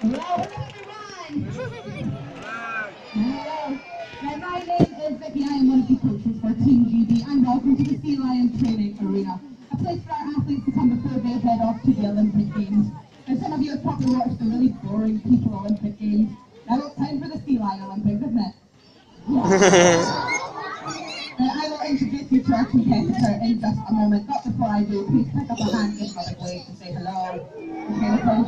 Hello, everyone! Hello. Now, my name is Vicky. I am one of the coaches for Team GB, and welcome to the Sea Lion Training Arena, a place for our athletes to come before they head off to the Olympic Games. Now, some of you have probably watched the really boring People Olympic Games. Now it's time for the Sea Lion Olympics, isn't it? I will introduce you to our competitor in just a moment, but before I do, please pick up a hand in public way to say hello. Okay, now,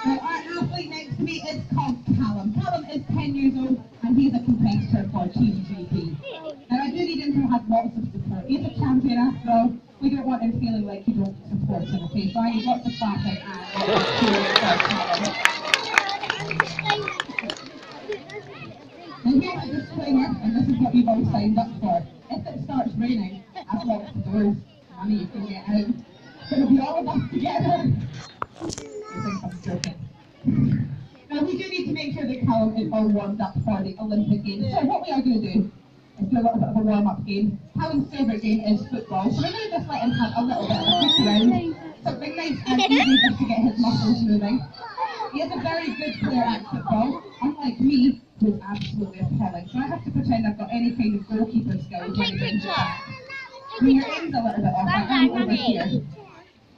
our athlete next to me is called Callum. Callum is 10 years old and he's a competitor for Team GB. Now I do need him to have lots of support. He's a champion after all. We don't want him feeling like you don't support him, okay? So I need lots of clapping and lots of cheering for Callum. And here's a disclaimer, and this is what you've all signed up for. If it starts raining, I've locked the doors. Money you can get out. It's going to be all of us together. You think I'm joking? Now we do need to make sure that Callum is all warmed up for the Olympic Games. So what we are going to do is do a little bit of a warm-up game. Callum's favourite game is football, so we're going to just let him have a little bit of a kick around. Something nice and easy just to get his muscles moving. He is a very good player at football, unlike me, who is absolutely appalling. So I have to pretend I've got any kind of goalkeeper skills when he brings it back. When your aim's a little bit off, I am over here.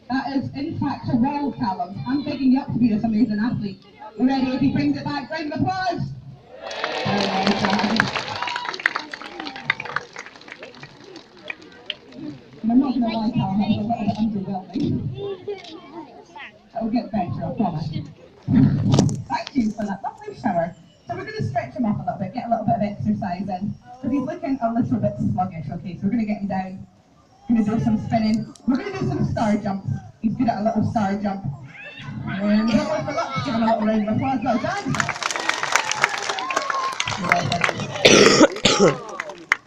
That is, in fact, a wall, Callum. I'm begging you up to be this amazing athlete. You ready? If he brings it back, round of applause! And I'm not going to lie, Callum, that was a little bit underwhelming. It'll get better, I promise. Thank you for that lovely shower. So we're going to stretch him up a little bit, get a little bit of exercise in. Because he's looking a little bit sluggish, okay? So we're going to get him down. We're going to do some spinning. We're going to do some star jumps. He's good at a little star jump. And don't worry for luck, give him a little round of applause. Well done.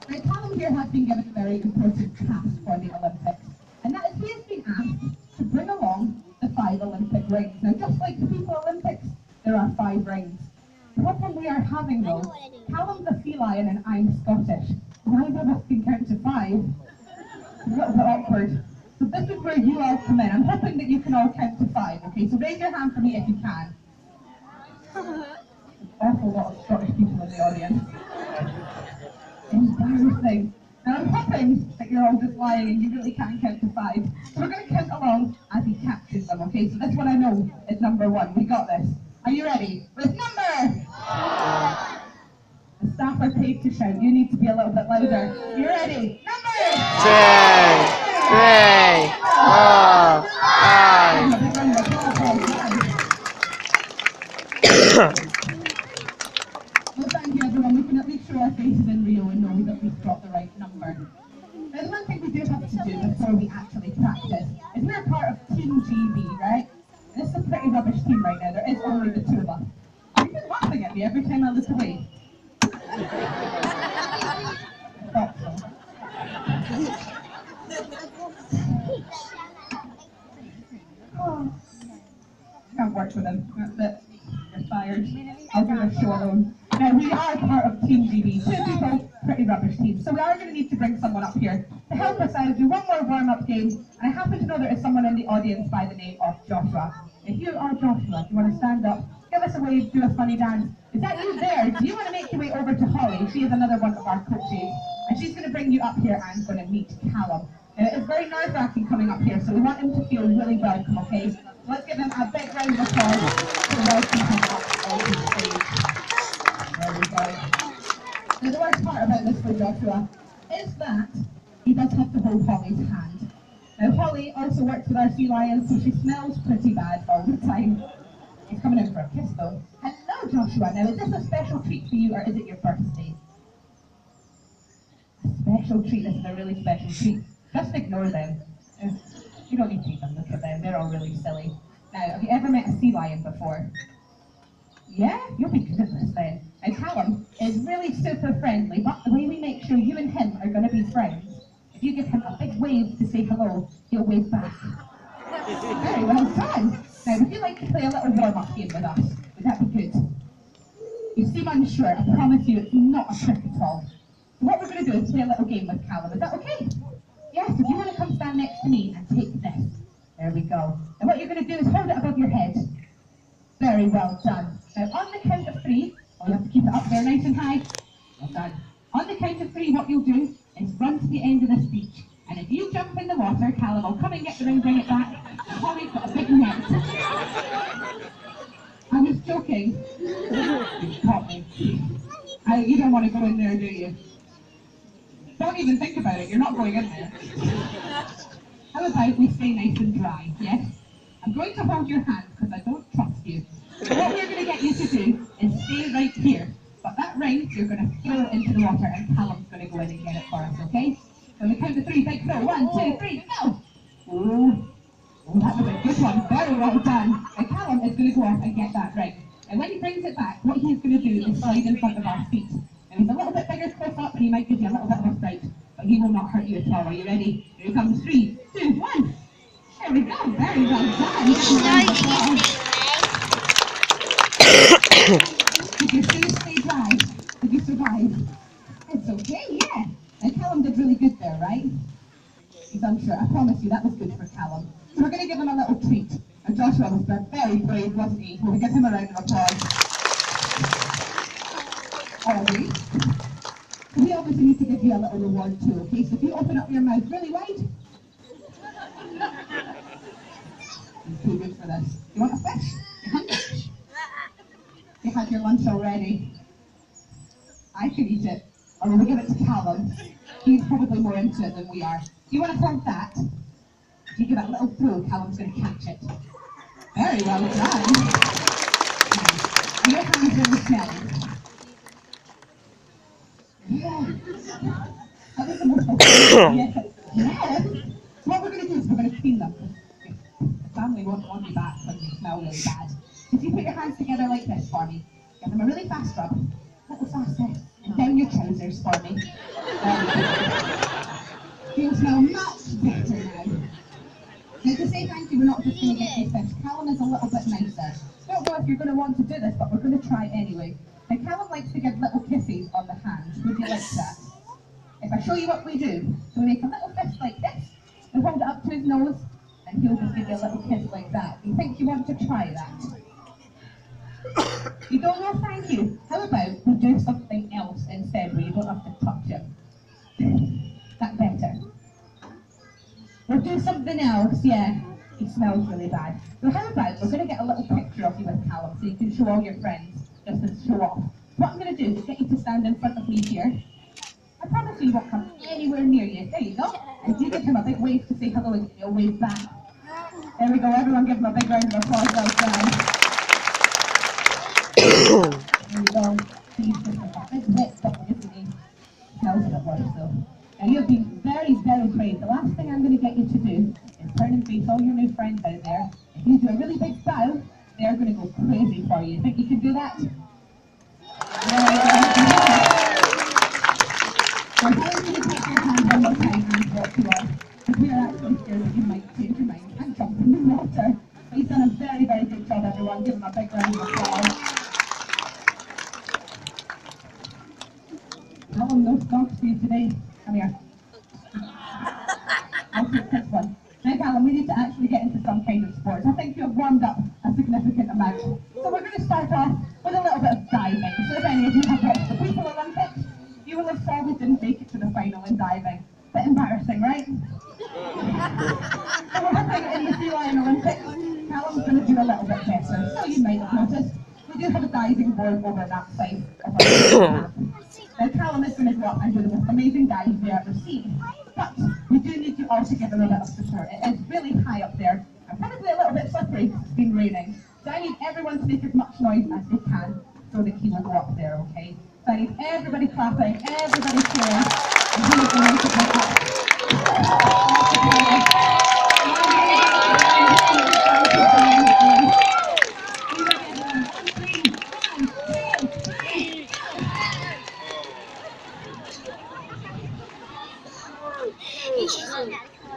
Now, Callum here has been given a very important task for the Olympics. And that is he has been asked to bring along the 5 Olympic rings. Now, just like the People Olympics, there are 5 rings. The problem we are having though, Callum's a sea lion and I'm Scottish. Neither of us can count to 5. It's a little bit awkward. So this is where you all come in. I'm hoping that you can all count to 5, okay? So raise your hand for me if you can. There's an awful lot of Scottish people in the audience. Embarrassing. Now I'm hoping that you're all just lying and you really can't count to 5. So we're going to count along as he catches them, okay? So this one I know is number 1. We got this. Are you ready? With number! The staff are paid to shout. You need to be a little bit louder. You ready? Number! 2, 3, 4, 5. Well, thank you everyone. We can at least show our faces in Rio and know that we've got the right number. Now, the one thing we do have to do before we actually practice is we're part of Team GB, right? And this is a pretty rubbish team right now. There is only the 2 of us. You've been laughing at me every time I look away. I thought so. Oh. Can't work with him. That's it. You're fired. I'll do this show alone. Now, we are part of Team GB. 2 people, pretty rubbish team. So we are going to need to bring someone up here to help us out, do one more warm-up game. And I happen to know there is someone in the audience by the name of Joshua. If you are Joshua, if you want to stand up, give us a wave, do a funny dance. Is that you there? Do you want to make your way over to Holly? She is another one of our coaches. And she's going to bring you up here and going to meet Callum. Now, it's very nerve-wracking coming up here, so we want him to feel really welcome, okay? So let's give him a big round of applause to welcome him up on the stage. There we go. Now, the worst part about this for Joshua is that he does have to hold Holly's hand. Now, Holly also works with our sea lions, so she smells pretty bad all the time. He's coming in for a kiss, though. Hello, Joshua. Now, is this a special treat for you, or is it your birthday? A special treat. This is a really special treat. Just ignore them. You don't need to even look at them. They're all really silly. Now, have you ever met a sea lion before? Yeah? You'll be good at this then. Now, Callum is really super friendly, but the way we make sure you and him are going to be friends, if you give him a big wave to say hello, he'll wave back. Very well done. Now, would you like to play a little warm-up game with us? Would that be good? You seem unsure. I promise you it's not a trick at all. So what we're going to do is play a little game with Callum. Is that okay? Yes, if you want to come stand next to me and take this. There we go. And what you're you're going to do is hold it above your head. Very well done. Now on the count of 3, you have to keep it up there nice and high. Well done. On the count of 3, what you'll do is run to the end of the speech. And if you jump in the water, Callum will come and get the ring, bring it back. Tommy's got a big net. I was joking. You caught me. You don't want to go in there, do you? Don't even think about it. You're not going in there. How about we stay nice and dry, yes? I'm going to hold your hand because I don't trust you. So what we're going to get you to do is stay right here. But that ring, you're going to throw it into the water and Callum's going to go in and get it for us, okay? So on the count of 3, big throw. 1, 2, 3, go! Oh, that was a good one. Very well done. And Callum is going to go off and get that ring. And when he brings it back, what he's going to do is slide in front of our feet. And he's a little bit bigger close up and he might give you a little bit of a fright. But he will not hurt you at all. Are you ready? Here he comes. 3, 2, 1. There we go. Very well done. Did your shoes stay dry? Did you survive? It's okay, yeah. And Callum did really good there, right? He's unsure. I promise you, that was good for Callum. So we're going to give him a little treat. And Joshua was very brave, wasn't he? We'll give him a round of applause. Always. So we obviously need to give you a little reward too, okay? So if you open up your mouth really wide. It's too good for this. You want a fish? You hungry? You had your lunch already. I could eat it. Or we'll give it to Callum. He's probably more into it than we are. Do you want to hold that? If you give it a little throw, Callum's going to catch it. Very well done. And your hands really smelly. Yeah. That was the most yes. Yes. So what we're going to do is we're going to clean them. The family won't want you back when you smell really bad. So if you put your hands together like this for me, give them a really fast rub. A little faster. And down your trousers for me. You'll smell much better now. Now to say thank you, we're not just going to get you fish. Callum is a little bit nicer. Don't know if you're going to want to do this, but we're going to try anyway. Now Callum likes to give little kisses on the hands. Would you like that? If I show you what we do, so we make a little fish like this, we hold it up to his nose, and he'll just give you a little kiss like that. Do you think you want to try that? You don't know, thank you. How about we do something else instead where you don't have to touch him? That better. We'll do something else, yeah. He smells really bad. So how about we're going to get a little picture of you with Callum so you can show all your friends, just to show off. What I'm going to do is get you to stand in front of me here. I promise you he won't come anywhere near you. There you go. And you give him a big wave to say hello and he'll wave back. There we go. Everyone give him a big round of applause. Well done. There you go. He's just a big wet puppy, isn't he? Smells a bit worse though. Now you've been very, very brave. The last thing I'm going to get you to do is turn and face all your new friends out there. If you do a really big bow, they're going to go crazy for you. Think you can do that? So how are you going to take your hand one more time and walk to us? Because we are actually scared that you might change your mind and jump in the water. But he's done a very, very good job, everyone. Give him a big round of applause. Callum, no dogs for you today. Come here. I'll take this one. Now, Callum, we need to actually get into some kind of sports. I think you've warmed up a significant amount. So we're going to start off with a little bit of diving. So if any of you have watched the People Olympics, you will have saw we didn't make it to the final in diving. Bit embarrassing, right? So we're hoping in the Sea Lion Olympics, Callum's going to do a little bit better. So you might have noticed, we do have a diving board over that side of our camp. Now Callum is going to go up and do the most amazing dive you've ever seen. But we do need you all to give him a bit of support. It is really high up there and probably a little bit slippery because it's been raining. So I need everyone to make as much noise as they can so that he will go up there, okay? So I need everybody clapping, everybody cheering, and he is going to go up.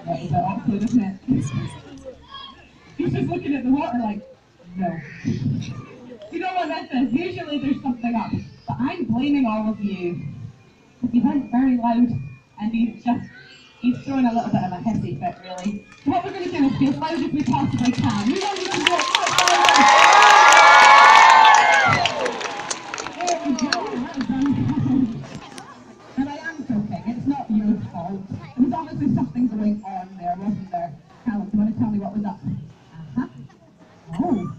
That was awkward, isn't it? He's just looking at the water like, no. You know what this is? Usually there's something up, but I'm blaming all of you. You weren't very loud, and he's just He's throwing a little bit of a hissy fit, really. So what we're going to do is be as loud as we possibly can. You know you can do it quite loud. There we go. Well done. And I am joking. It's not your fault. There was obviously something going on there, wasn't there? Callum, do you want to tell me what was up? Uh-huh. Oh,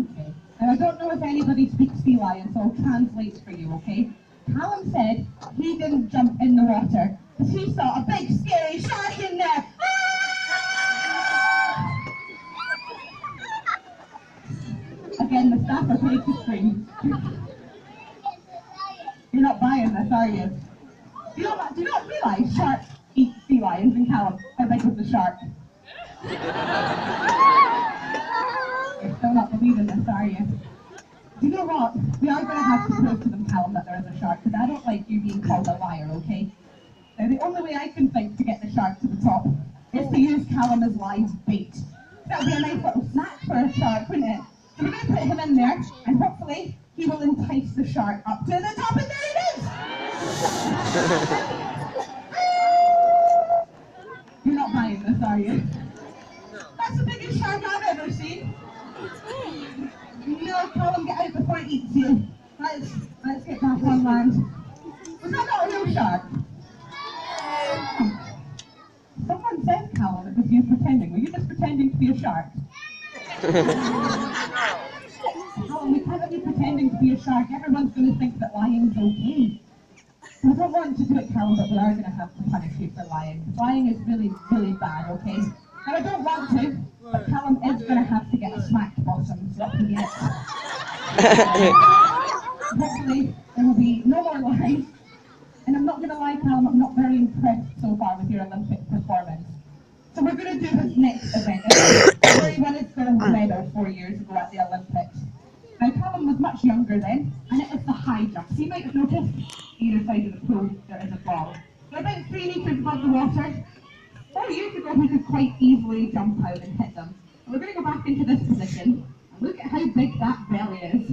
okay. Now, I don't know if anybody speaks sea lion, so I'll translate for you, okay? Callum said he didn't jump in the water because he saw a big scary shark in there. Again, the staff are paid to scream. You're not buying this, are you? Do you not realise sharks eat sea lions in Callum? How big was the shark? You're still not believing this, are you? Do you know what? We are going to have to prove to them, Callum, that there is a shark, because I don't like you being called a liar, okay? Now, the only way I can think to get the shark to the top is to use Callum as live bait. That would be a nice little snack for a shark, wouldn't it? So we're going to put him in there, and hopefully he will entice the shark up to the top, and there it is! You're not buying this, are you? That's the biggest shark I've ever seen. No, Callum, get out before it eats you. Let's get back on land. Was that not a real shark? Someone said, Callum, it was you pretending. Were you just pretending to be a shark? Callum, we can't be pretending to be a shark. Everyone's going to think that lying's okay. We don't want to do it, Callum, but we are going to have to punish you for lying. Lying is really, really bad, okay? And I don't want to, but Callum is going to have to get a smacked bottom so that he gets. Hopefully, there will be no more lies. And I'm not going to lie, Callum, I'm not very impressed so far with your Olympic performance. So we're going to do this next event. Where he won his gold medal 4 years ago at the Olympics. Now, Callum was much younger then, and it was the high jump. So you might have noticed either side of the pool there is a ball. They're about 3 metres above the water. 4 years ago, he could quite easily jump out and hit them. So we're going to go back into this position, and look at how big that belly is.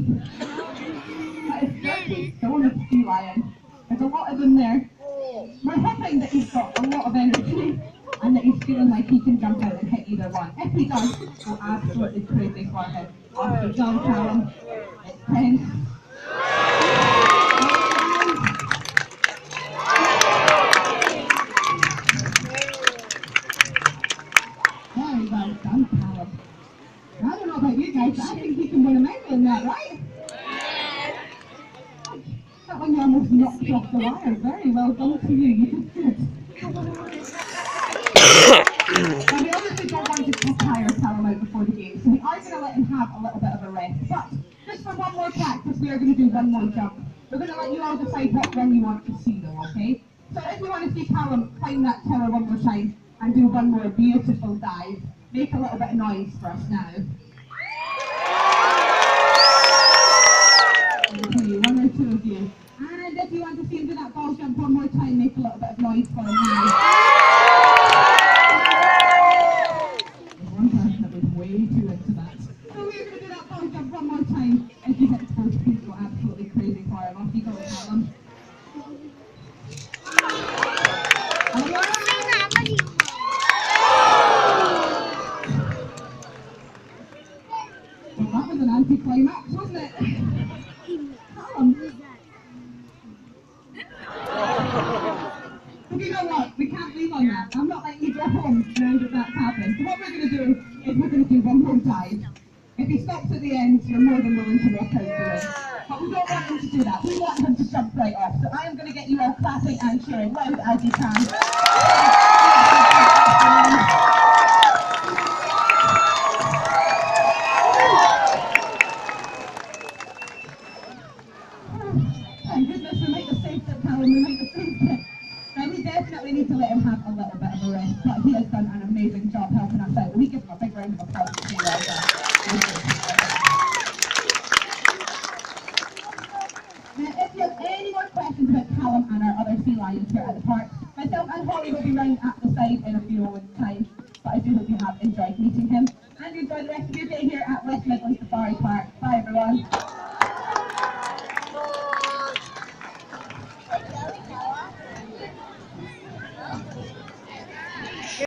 That is 30 stone of sea lion. There's a lot of them there. We're hoping that he's got a lot of energy, and that he's feeling like he can jump out and hit either one. If he does, we'll absolutely crazy for him. Off you go, Callum. It's 10. Very well done, Callum. I don't know about you guys, but I think he can win a medal in that, right? That one you almost knocked off the wire. Very well done to you. You did good. Now, we obviously don't want to tire Callum out before the game, so we are going to let him have a little bit of a rest. But just for one more practice, we are going to do one more jump. We're going to let you all decide what one you want to see, though, okay? So if you want to see Callum climb that tower one more time and do one more beautiful dive, make a little bit of noise for us now. One or two of you. And if you want to see him do that ball jump one more time, make a little bit of noise for him now. There's one person that was way too into that. So we're going to do that ball jump one more time. If you hit first, please go absolutely crazy for him. Off you go, Callum. Well, that was an anti-climax, wasn't it? Callum. But you know what? We can't leave on that. I'm not letting you go home now that that's happened. So what we're going to do is we're going to do one more dive. If he stops at the end, you're more than willing to walk out the way. But we don't want him to do that. We want him to jump right off. So I am going to get you all clapping and cheering loud as you can. Thank goodness we might have saved it, Callum. We might have saved it. Now, we definitely need to let him have a little bit of a rest, but he has done an amazing job helping us out. We give him a big round of applause to say well done. Now, if you have any more questions about Callum and our other sea lions here at the park, myself and Holly will be round at the side in a few moments' time, but I do hope you have enjoyed meeting him, and you enjoy the rest of your day here at West Midlands Safari Park. Bye, everyone.